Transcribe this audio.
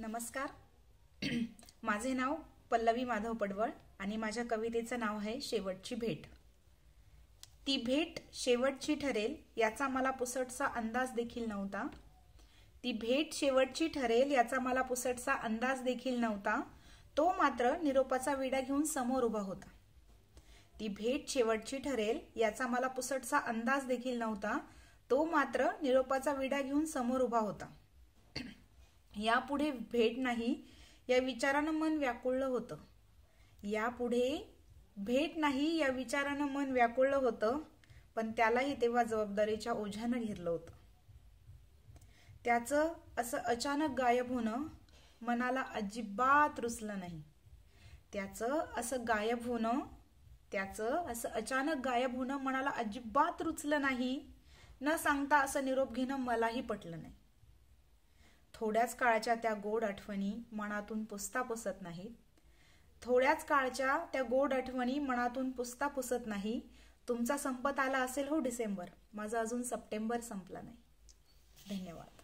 नमस्कार. माझे नाव पल्लवी माधव पडवळ आणि माझ्या कवितेचं नाव आहे शेवटची भेट. ती भेट शेवटची ठरेल याचा मला पुसटसा अंदाज देखील नव्हता. ती भेट शेवटची ठरेल याचा मला पुसटसा अंदाज देखील नव्हता. तो मात्र निरोपाचा विडा घेऊन समोर उभा होता. ती भेट शेवटची ठरेल याचा मला पुसटसा अंदाज देखील नव्हता. तो मात्र निरोपाचा विडा घेऊन समोर उभा होता. यापुढे भेट नाही या विचारानं मन व्याकुळलं होतं. यापुढे भेट नाही या विचारानं मन व्याकुळलं होतं. पण त्यालाही तेव्हा जबाबदारीच्या ओझ्यानं घेरलं होतं. त्याचं असं अचानक गायब होणं मनाला अजिबात रुचलं नाही. त्याचं असं अचानक गायब होणं मनाला अजिबात रुचलं नाही. न सांगता असं निरोप घेणं मलाही पटलं नाही. थोड्याच काळच्या त्या गोड आठवणी मनातून पुसता पुसत नाहीत. थोड्याच काळच्या त्या गोड आठवणी मनातून पुसता पुसत नाही. तुमचा संपत आला असेल हो डिसेंबर, माझा अजून सप्टेंबर संपला नाही. धन्यवाद.